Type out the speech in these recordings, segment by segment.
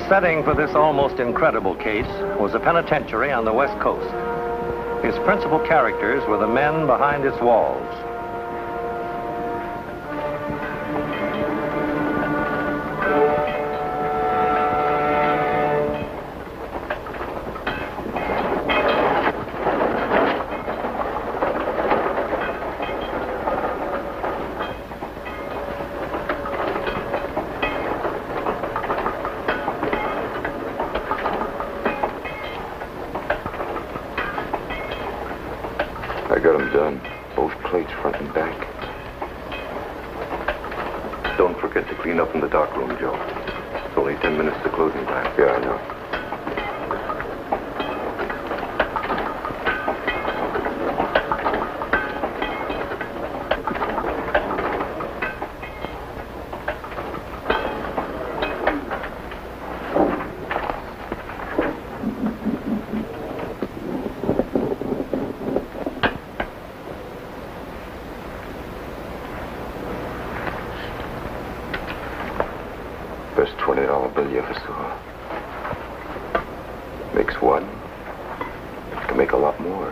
The setting for this almost incredible case was a penitentiary on the West Coast. Its principal characters were the men behind its walls. I got them done. Both plates, front and back. Don't forget to clean up in the dark room, Joe. It's only 10 minutes to closing time. Yeah, I know. Best $20 bill you ever saw. Makes one. Can make a lot more.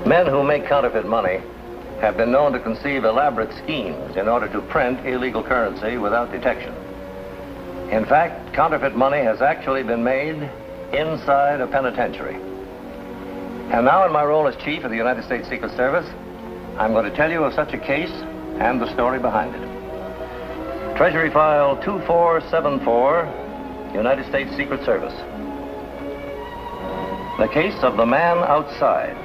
Men who make counterfeit money have been known to conceive elaborate schemes in order to print illegal currency without detection. In fact, counterfeit money has actually been made inside a penitentiary. And now, in my role as Chief of the United States Secret Service, I'm going to tell you of such a case and the story behind it. Treasury File 2474, United States Secret Service. The case of the man outside.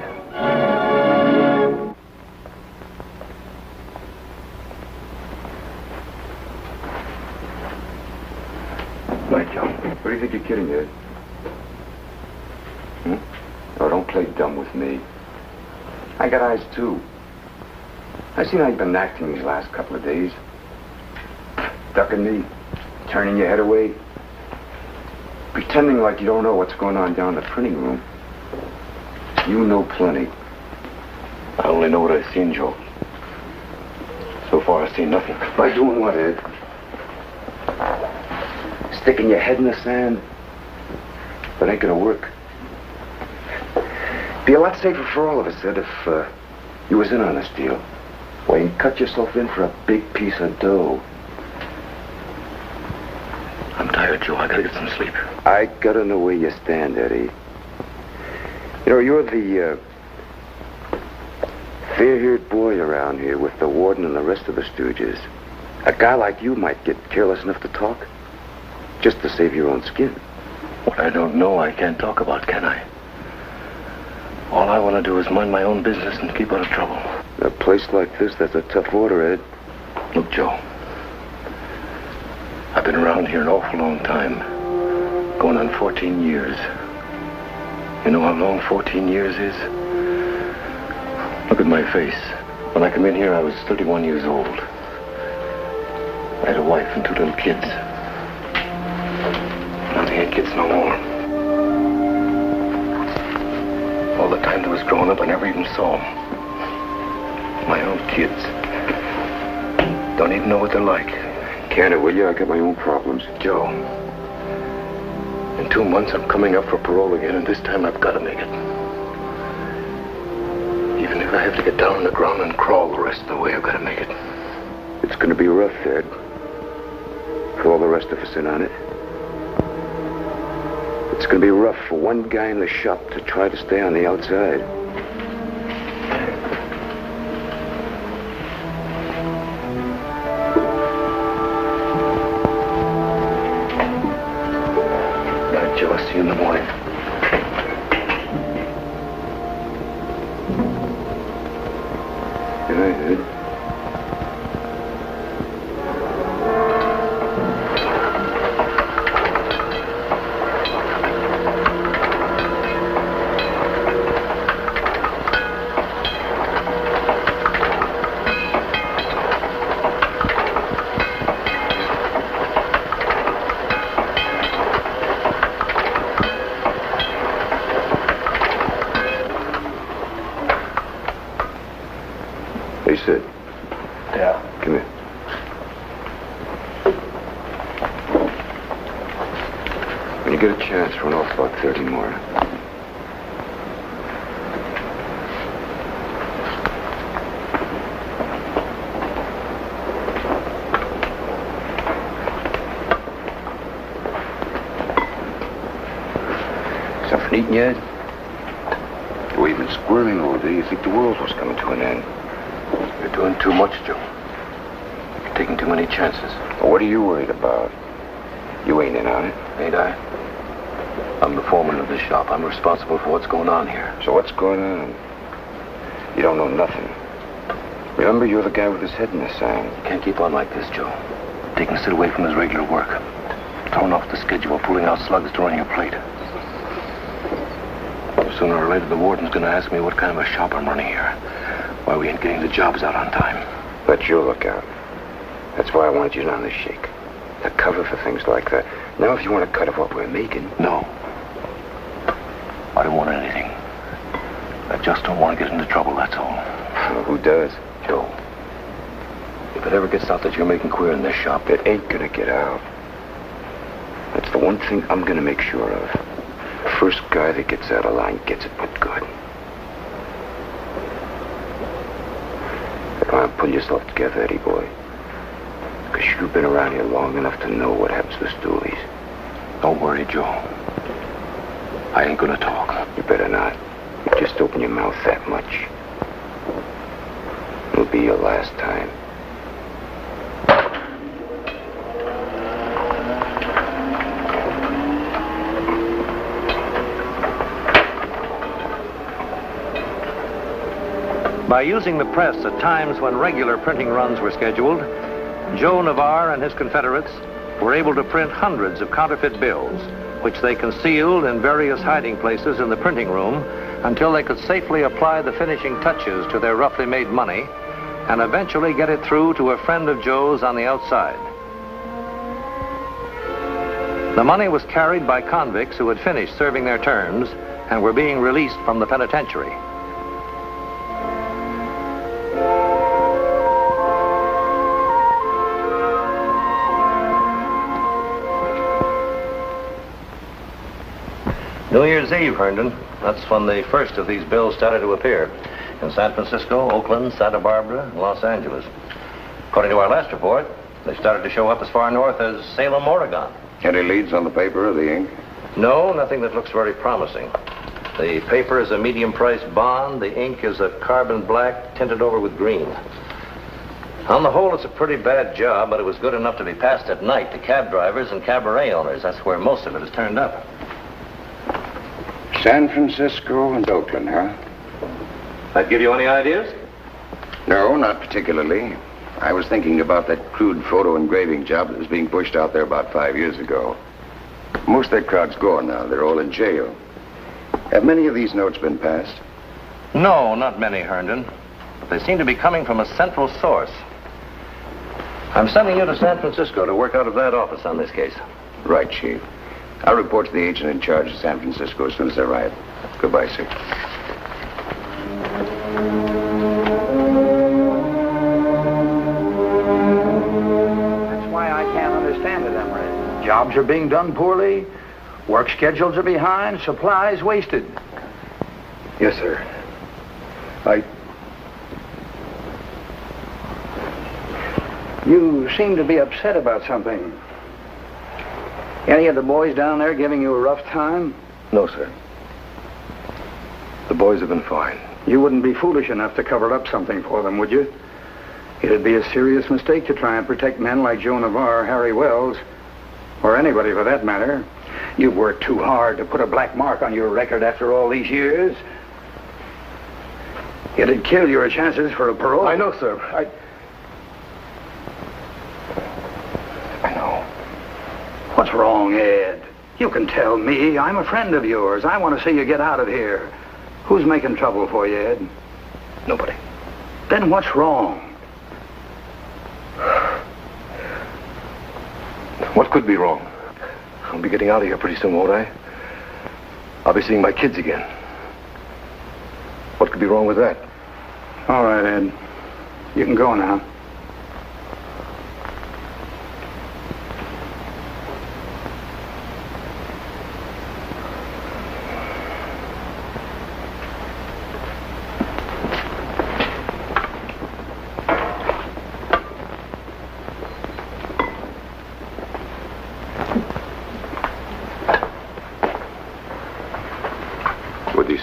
Right, John. What do you think you're kidding, Ed? Oh, don't play dumb with me. I got eyes, too. I seen how you've been acting these last couple of days. Ducking me, turning your head away, pretending like you don't know what's going on down in the printing room. You know plenty. I only know what I've seen, Joe. So far, I've seen nothing. By doing what, Ed? Sticking your head in the sand? That ain't gonna work. Be a lot safer for all of us, Ed, if you was in on this deal. Why, you cut yourself in for a big piece of dough. I'm tired, Joe. I gotta get some sleep. I gotta know where you stand, Eddie. You know, you're the fair-haired boy around here with the warden and the rest of the stooges. A guy like you might get careless enough to talk just to save your own skin. What I don't know, I can't talk about, can I? All I want to do is mind my own business and keep out of trouble. In a place like this, that's a tough order, Ed. Look, Joe. I've been around here an awful long time. Going on 14 years. You know how long 14 years is? Look at my face. When I come in here, I was 31 years old. I had a wife and 2 little kids. Now they ain't kids no more. All the time they was growing up, I never even saw them. My own kids. Don't even know what they're like. Can't it, will you? I got my own problems. Joe, in 2 months I'm coming up for parole again, and this time I've got to make it. Even if I have to get down on the ground and crawl the rest of the way, I've got to make it. It's gonna be rough, Ed. For all the rest of us in on it. It's gonna be rough for one guy in the shop to try to stay on the outside. Night, Joe. I'll see you in the morning. Good night, Ed. you get a chance, run off about 30 more. Something eating yet? We've been squirming all day. You think the world was coming to an end. You're doing too much, Joe. You're taking too many chances. Well, what are you worried about? You ain't in on it. Ain't I? I'm the foreman of this shop. I'm responsible for what's going on here. So what's going on? You don't know nothing. Remember, you're the guy with his head in the sand. Can't keep on like this, Joe. Taking Sid away from his regular work. Throwing off the schedule, pulling out slugs to run your plate. Sooner or later, the warden's going to ask me what kind of a shop I'm running here. Why we ain't getting the jobs out on time. Let you look out. That's why I wanted you on the shake. To cover for things like that. Now, if you want to cut off what we're making... No. I don't want anything. I just don't want to get into trouble, that's all. Well, who does? Joe. If it ever gets out that you're making queer in this shop... It ain't gonna get out. That's the one thing I'm gonna make sure of. The first guy that gets out of line gets it put good. Come on, pull yourself together, Eddie boy. Because you've been around here long enough to know what happens to stoolies. Don't worry, Joe. I ain't gonna talk. You better not. You just open your mouth that much. It'll be your last time. By using the press at times when regular printing runs were scheduled, Joe Navarre and his Confederates were able to print hundreds of counterfeit bills, which they concealed in various hiding places in the printing room until they could safely apply the finishing touches to their roughly made money and eventually get it through to a friend of Joe's on the outside. The money was carried by convicts who had finished serving their terms and were being released from the penitentiary. New Year's Eve, Herndon. That's when the first of these bills started to appear. In San Francisco, Oakland, Santa Barbara, and Los Angeles. According to our last report, they started to show up as far north as Salem, Oregon. Any leads on the paper or the ink? No, nothing that looks very promising. The paper is a medium-priced bond. The ink is a carbon black tinted over with green. On the whole, it's a pretty bad job, but it was good enough to be passed at night to cab drivers and cabaret owners. That's where most of it is turned up. San Francisco and Oakland, huh? That give you any ideas? No, not particularly. I was thinking about that crude photo engraving job that was being pushed out there about 5 years ago. Most of that crowd's gone now. They're all in jail. Have many of these notes been passed? No, not many, Herndon. But they seem to be coming from a central source. I'm sending you to San Francisco to work out of that office on this case. Right, Chief. I'll report to the agent in charge of San Francisco as soon as I arrive. Goodbye, sir. That's why I can't understand it, Emery. Jobs are being done poorly, work schedules are behind, supplies wasted. Yes, sir. You seem to be upset about something. Any of the boys down there giving you a rough time? No, sir. The boys have been fine. You wouldn't be foolish enough to cover up something for them, would you? It'd be a serious mistake to try and protect men like Joe Navarre, Harry Wells, or anybody for that matter. You've worked too hard to put a black mark on your record after all these years. It'd kill your chances for a parole. I know, sir. I know. What's wrong, Ed? You can tell me. I'm a friend of yours. I want to see you get out of here. Who's making trouble for you, Ed? Nobody. Then what's wrong? What could be wrong? I'll be getting out of here pretty soon, won't I? I'll be seeing my kids again. What could be wrong with that? All right, Ed. You can go now.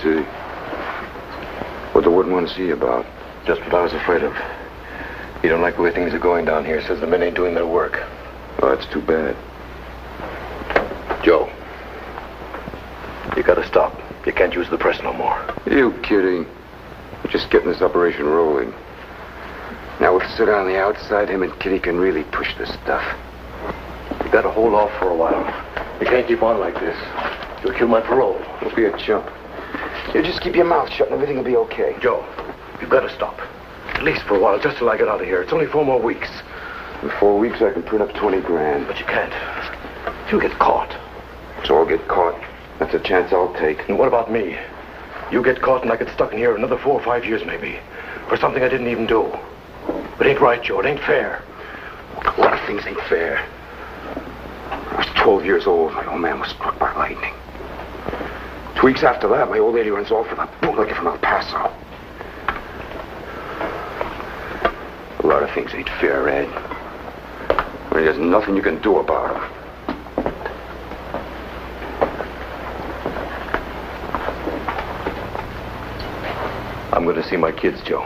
see? What the warden want to see you about? Just what I was afraid of. You don't like the way things are going down here. Says the men ain't doing their work. Oh, that's too bad. Joe, you gotta stop. You can't use the press no more. You kidding? We're just getting this operation rolling. Now with Sid on the outside, him and Kitty can really push this stuff. You gotta hold off for a while. You can't keep on like this. You'll kill my parole. Don't be a chump. You just keep your mouth shut and everything will be okay. Joe, you've got to stop. At least for a while, just till I get out of here. It's only 4 more weeks. In 4 weeks, I can print up 20 grand. But you can't. You'll get caught. So I'll get caught. That's a chance I'll take. And what about me? You get caught and I get stuck in here another 4 or 5 years, maybe. For something I didn't even do. It ain't right, Joe. It ain't fair. A lot of things ain't fair. I was 12 years old. My old man was struck by lightning. 2 weeks after that, my old lady runs off with a bootlegger from El Paso. A lot of things ain't fair, Ed. I mean, there's nothing you can do about them. I'm going to see my kids, Joe.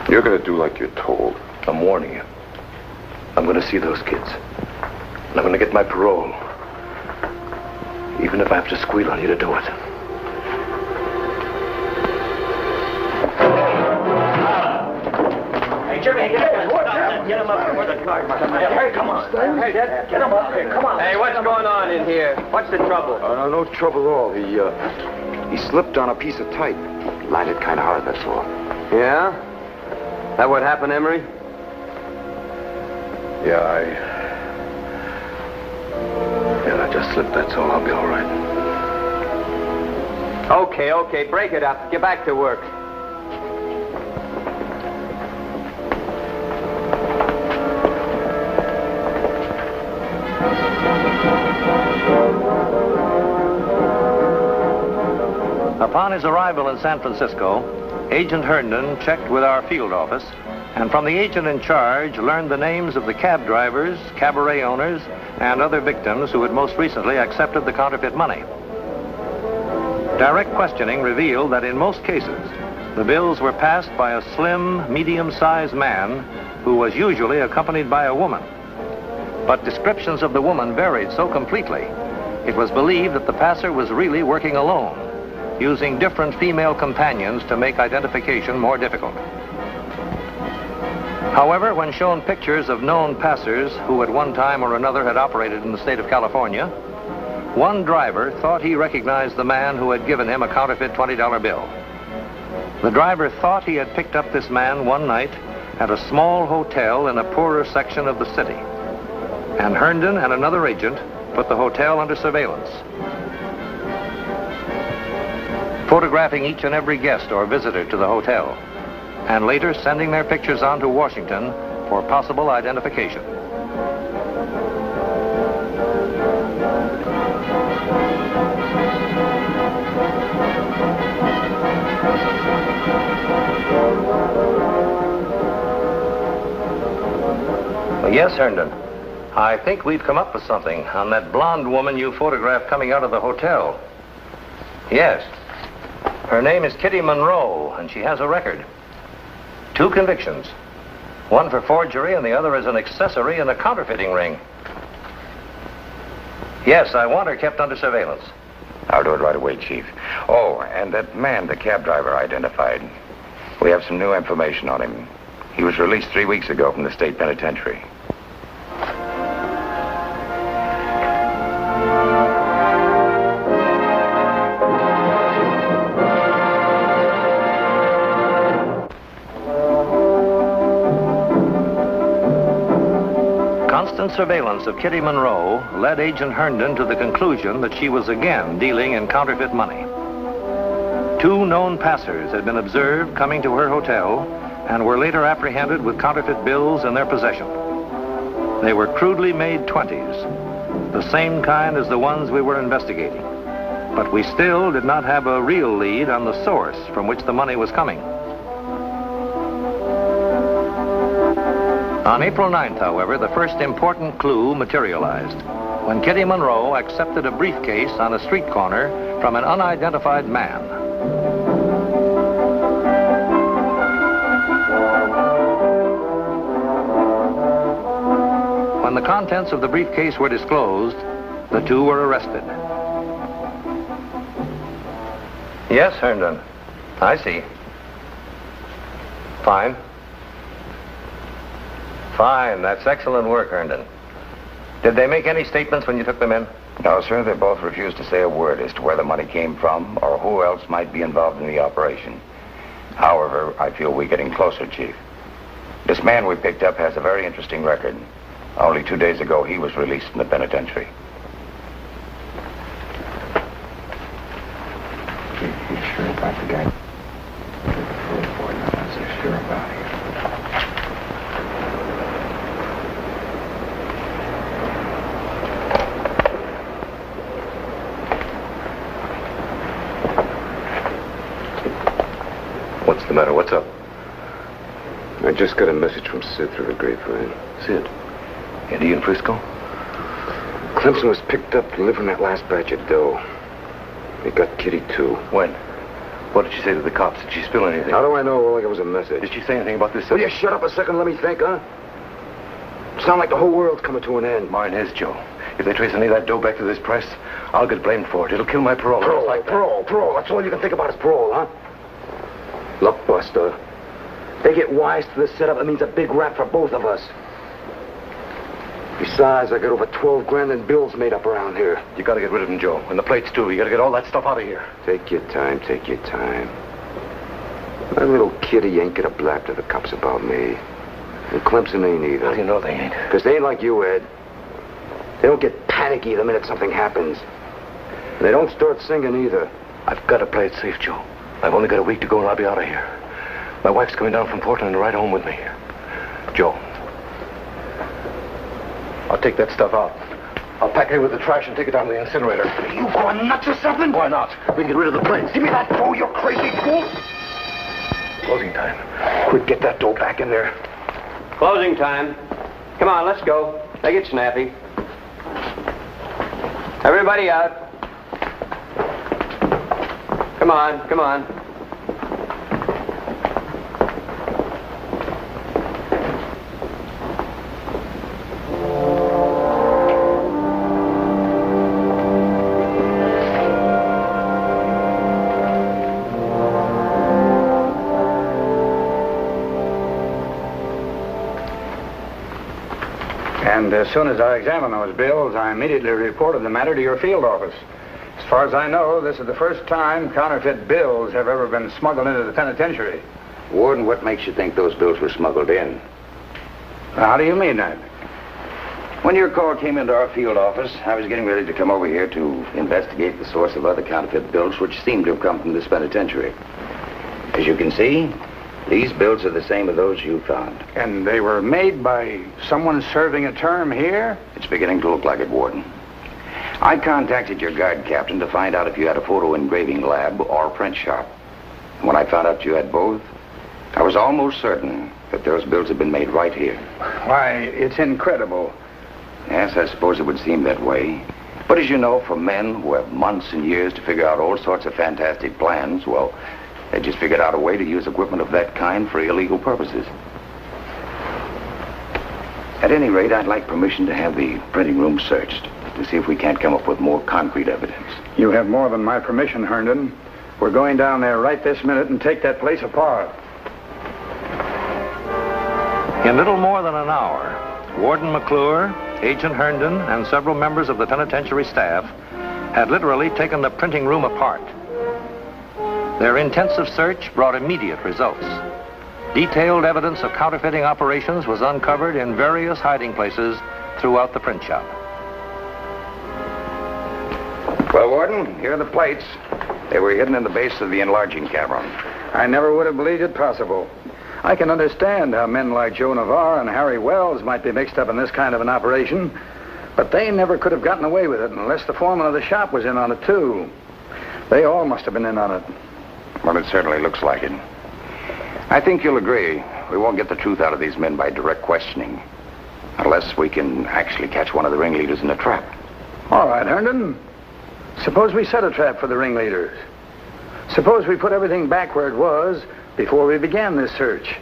You're going to do like you're told. I'm warning you. I'm going to see those kids. And I'm going to get my parole. Even if I have to squeal on you to do it. Hey, Jimmy, get him up here with the car. Hey, come on. Hey, get him up here. Come on. Hey, what's going on in here? What's the trouble? No trouble at all. He slipped on a piece of type. Landed kind of hard, that's all. Yeah? That what happened, Emery? Yeah, I just slipped, that's all. I'll be all right. Okay, break it up. Get back to work. Upon his arrival in San Francisco, Agent Herndon checked with our field office, and from the agent in charge learned the names of the cab drivers, cabaret owners, and other victims who had most recently accepted the counterfeit money. Direct questioning revealed that in most cases, the bills were passed by a slim, medium-sized man who was usually accompanied by a woman. But descriptions of the woman varied so completely, it was believed that the passer was really working alone, using different female companions to make identification more difficult. However, when shown pictures of known passers who at one time or another had operated in the state of California, one driver thought he recognized the man who had given him a counterfeit $20 bill. The driver thought he had picked up this man one night at a small hotel in a poorer section of the city, and Herndon and another agent put the hotel under surveillance, photographing each and every guest or visitor to the hotel, and later sending their pictures on to Washington for possible identification. Yes, Herndon. I think we've come up with something on that blonde woman you photographed coming out of the hotel. Yes. Her name is Kitty Monroe, and she has a record. 2 convictions. One for forgery, and the other as an accessory in a counterfeiting ring. Yes, I want her kept under surveillance. I'll do it right away, Chief. Oh, and that man the cab driver identified. We have some new information on him. He was released 3 weeks ago from the state penitentiary. Constant surveillance of Kitty Monroe led Agent Herndon to the conclusion that she was again dealing in counterfeit money. 2 known passers had been observed coming to her hotel and were later apprehended with counterfeit bills in their possession. They were crudely made 20s, the same kind as the ones we were investigating. But we still did not have a real lead on the source from which the money was coming. On April 9th, however, the first important clue materialized when Kitty Monroe accepted a briefcase on a street corner from an unidentified man. When the contents of the briefcase were disclosed, the two were arrested. Yes, Herndon. I see. Fine. Fine. That's excellent work, Herndon. Did they make any statements when you took them in? No, sir. They both refused to say a word as to where the money came from or who else might be involved in the operation. However, I feel we're getting closer, Chief. This man we picked up has a very interesting record. Only 2 days ago, he was released from the penitentiary. He's sure about the guy. He's sure about it. What's the matter? What's up? I just got a message from Sid through the grapevine. Sid? And he in Frisco? Clemson was picked up delivering that last batch of dough. They got Kitty, too. When? What did she say to the cops? Did she spill anything? How do I know? All I got was a message. Did she say anything about this? Will you shut up a second and let me think, huh? Sound like the whole world's coming to an end. Mine is, Joe. If they trace any of that dough back to this press, I'll get blamed for it. It'll kill my parole. Parole. That's all you can think about is parole, huh? Look, Buster. They get wise to this setup. It means a big rap for both of us. Besides, I got over 12 grand in bills made up around here. You gotta get rid of them, Joe. And the plates, too. You gotta get all that stuff out of here. Take your time. My little Kitty ain't gonna blab to the cops about me. And Clemson ain't either. How do you know they ain't? Because they ain't like you, Ed. They don't get panicky the minute something happens. And they don't start singing either. I've got to play it safe, Joe. I've only got a week to go and I'll be out of here. My wife's coming down from Portland to ride home with me. Joe, I'll take that stuff out. I'll pack it in with the trash and take it down to the incinerator. Are you going nuts or something? Why not? We can get rid of the plates. Give me that dough, you crazy fool! Closing time. Quick, get that dough back in there. Closing time. Come on, let's go. Make it snappy. Everybody out. Come on. And as soon as I examined those bills, I immediately reported the matter to your field office. As far as I know, this is the first time counterfeit bills have ever been smuggled into the penitentiary. Warden, what makes you think those bills were smuggled in? How do you mean that? When your call came into our field office, I was getting ready to come over here to investigate the source of other counterfeit bills which seem to have come from this penitentiary. As you can see, these bills are the same as those you found. And they were made by someone serving a term here? It's beginning to look like it, Warden. I contacted your guard captain to find out if you had a photo engraving lab or a print shop. And when I found out you had both, I was almost certain that those bills had been made right here. Why, it's incredible. Yes, I suppose it would seem that way. But as you know, for men who have months and years to figure out all sorts of fantastic plans, well, they just figured out a way to use equipment of that kind for illegal purposes. At any rate, I'd like permission to have the printing room searched to see if we can't come up with more concrete evidence. You have more than my permission, Herndon. We're going down there right this minute and take that place apart. In little more than an hour, Warden McClure, Agent Herndon, and several members of the penitentiary staff had literally taken the printing room apart. Their intensive search brought immediate results. Detailed evidence of counterfeiting operations was uncovered in various hiding places throughout the print shop. Well, Warden, here are the plates. They were hidden in the base of the enlarging camera. I never would have believed it possible. I can understand how men like Joe Navarre and Harry Wells might be mixed up in this kind of an operation, but they never could have gotten away with it unless the foreman of the shop was in on it, too. They all must have been in on it. Well, it certainly looks like it. I think you'll agree we won't get the truth out of these men by direct questioning. Unless we can actually catch one of the ringleaders in a trap. All right, Herndon. Suppose we set a trap for the ringleaders. Suppose we put everything back where it was before we began this search.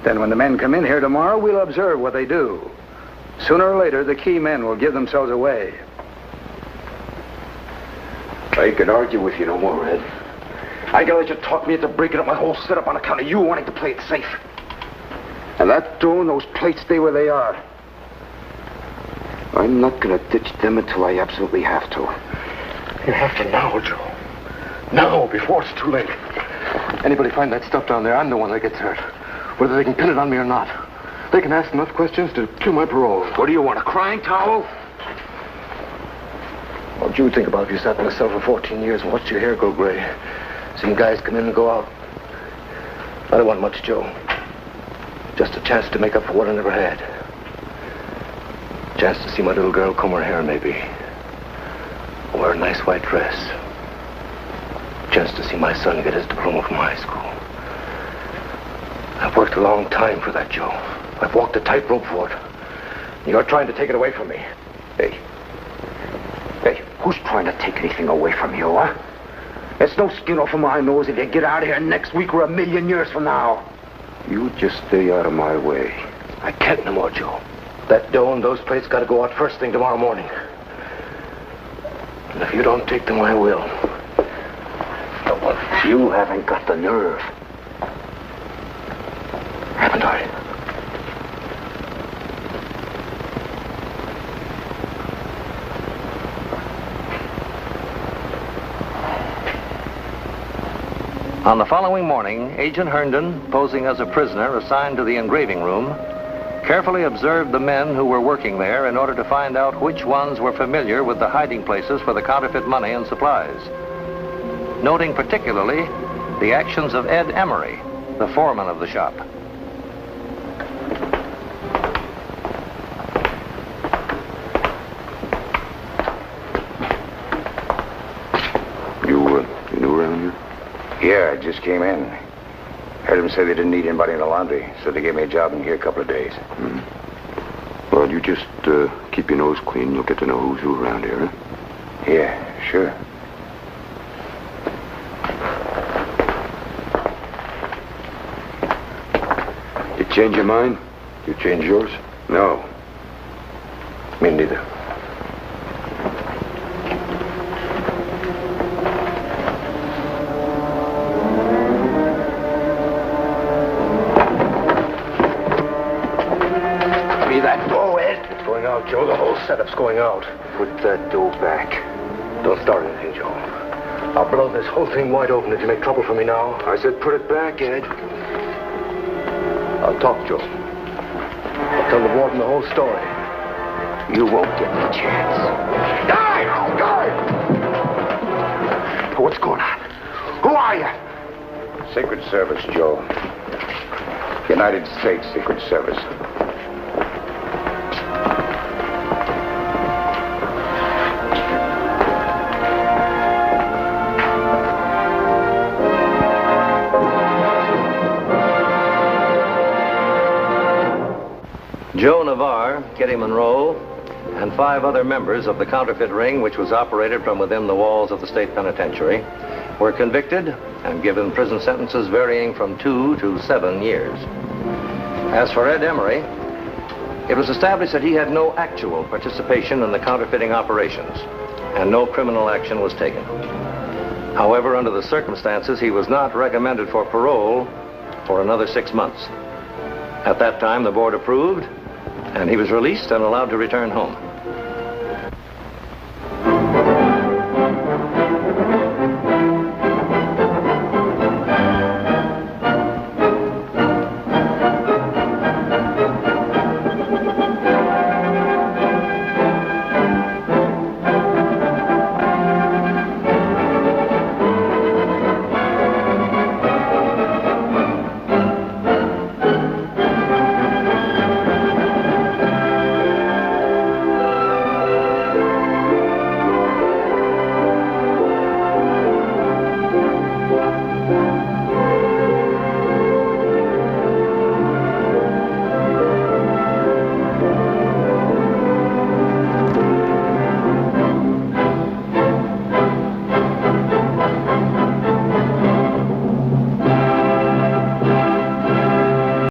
Then when the men come in here tomorrow, we'll observe what they do. Sooner or later, the key men will give themselves away. I can argue with you no more, Ed. I can let you talk me into breaking up my whole setup on account of you wanting to play it safe. And that doing, those plates stay where they are. I'm not going to ditch them until I absolutely have to. You have to now, Joe. Now, before it's too late. Anybody find that stuff down there, I'm the one that gets hurt. Whether they can pin it on me or not. They can ask enough questions to kill my parole. What do you want, a crying towel? What do you think about if you sat in a cell for 14 years and watched your hair go gray? Seen guys come in and go out? I don't want much, Joe. Just a chance to make up for what I never had. A chance to see my little girl comb her hair, maybe. Or wear a nice white dress. A chance to see my son get his diploma from high school. I've worked a long time for that, Joe. I've walked a tightrope for it. You're trying to take it away from me. Hey, who's trying to take anything away from you, huh? It's no skin off of my nose if you get out of here next week or 1,000,000 years from now. You just stay out of my way. I can't no more, Joe. That dough and those plates got to go out first thing tomorrow morning. And if you don't take them, I will. But you haven't got the nerve. Haven't I? On the following morning, Agent Herndon, posing as a prisoner assigned to the engraving room, carefully observed the men who were working there in order to find out which ones were familiar with the hiding places for the counterfeit money and supplies. Noting particularly the actions of Ed Emery, the foreman of the shop. You new around here? Yeah, I just came in. Heard them say they didn't need anybody in the laundry, so they gave me a job in here a couple of days. Well, you just keep your nose clean. You'll get to know who's who around here, huh? Yeah, sure. You change your mind? You change yours? No. Me neither. Joe, the whole setup's going out. Put that dough back. Don't start anything, Joe. I'll blow this whole thing wide open if you make trouble for me now. I said put it back, Ed. I'll talk, Joe. I'll tell the warden the whole story. You won't get the chance. Die! What's going on? Who are you? Secret Service, Joe. United States Secret Service. Joe Navarre, Kitty Monroe, and 5 other members of the counterfeit ring, which was operated from within the walls of the state penitentiary, were convicted and given prison sentences varying from 2 to 7 years. As for Ed Emery, it was established that he had no actual participation in the counterfeiting operations, and no criminal action was taken. However, under the circumstances, he was not recommended for parole for another 6 months. At that time, the board approved, and he was released and allowed to return home.